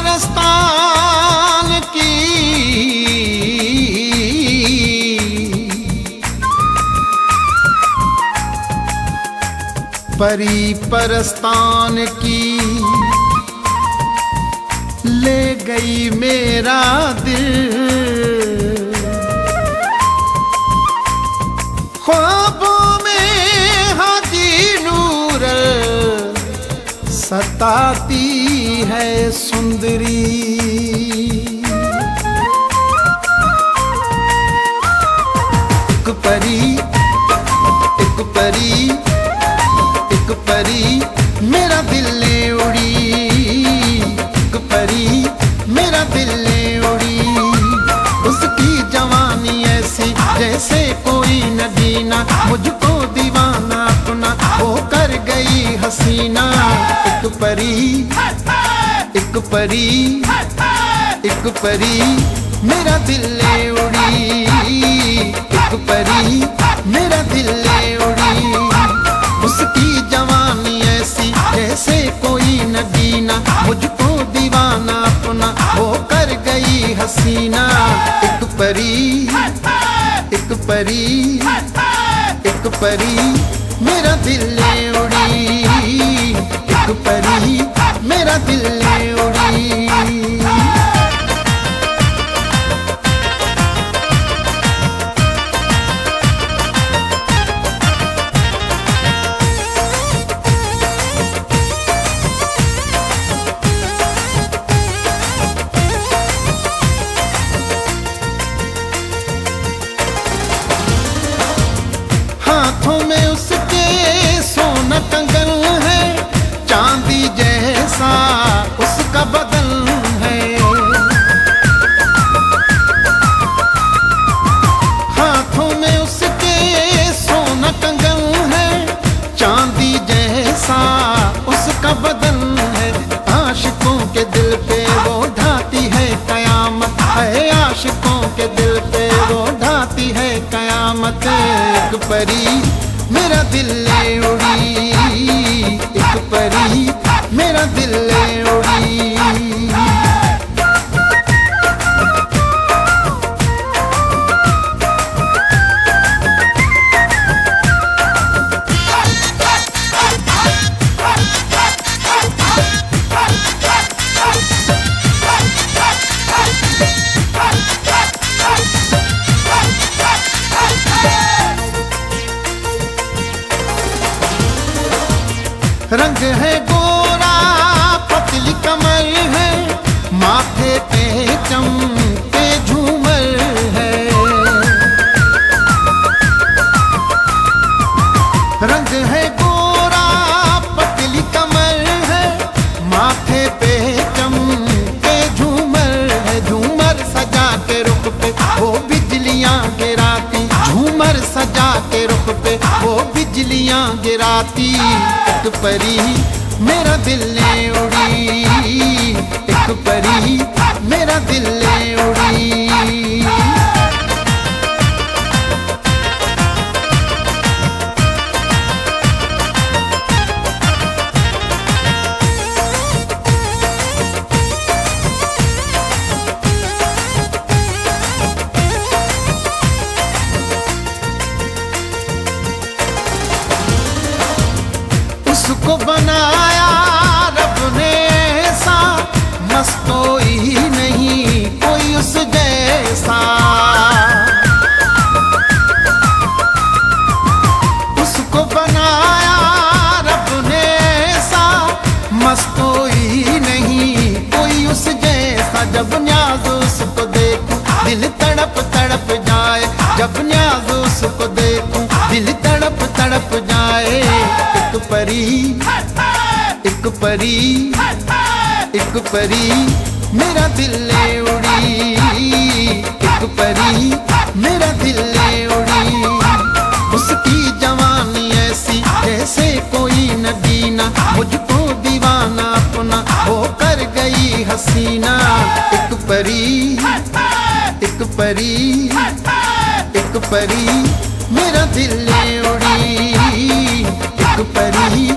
परस्तान की परी परस्तान की ले गई मेरा दिल। ख्वाबों में हाजी नूर सताती है सुंदरी। एक परी एक परी एक परी मेरा दिल ले उड़ी। एक परी मेरा दिल ले उड़ी। उसकी जवानी ऐसी जैसे कोई नगीना, मुझको दीवाना अपना वो कर गई हसीना। एक परी एक परी एक परी मेरा दिल ले उड़ी। एक परी मेरा दिल ले उड़ी। उसकी जवानी ऐसी जैसे कोई नगीना, मुझको दीवाना अपना वो कर गई हसीना। एक परी एक परी एक परी मेरा दिल ले उड़ी। एक परी मेरा दिल ले उड़ी। हाथों में उसके सोना कंगन है, चांदी जैसा उसका बदन है। हाथों में उसके सोना कंगन है, चांदी जैसा उसका बदन है। आशिकों के दिल पे वो ढाती है कयामत है। आशिकों के दिल पे वो ढाती है कयामत। एक परी मेरा दिल ले उड़ी। एक परी मेरा दिल ले उड़ी। रंग है गोरा पतली कमर है, माथे पे चमके झूमर है। रंग है गोरा पतली कमर है, माथे पे चमके झूमर है। झूमर सजा के रुख पे वो बिजलियां गिराती। झूमर सजा के रुख पे वो बिजलियां गिराती। एक परी मेरा दिल ले उड़ी। एक परी मेरा दिल ले उड़ी। उसको बनाया रब ने ऐसा, मस्त कोई नहीं कोई उस जैसा। उसको बनाया रब ने ऐसा, मस्त कोई नहीं कोई उस जैसा। जब न्याज उसको देखूं दिल तड़प तड़प जाए। जब न्याज उसको देखूं दिल तड़प तड़प जाए। एक परी एक परी एक परी मेरा दिल ले उड़ी। एक परी मेरा दिल ले उड़ी। उसकी जवानी ऐसी जैसे कोई नगीना, मुझको दीवाना अपना वो कर गई हसीना। एक परी एक परी एक परी मेरा दिल ले उड़ी। एक परी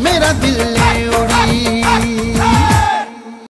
मेरा दिल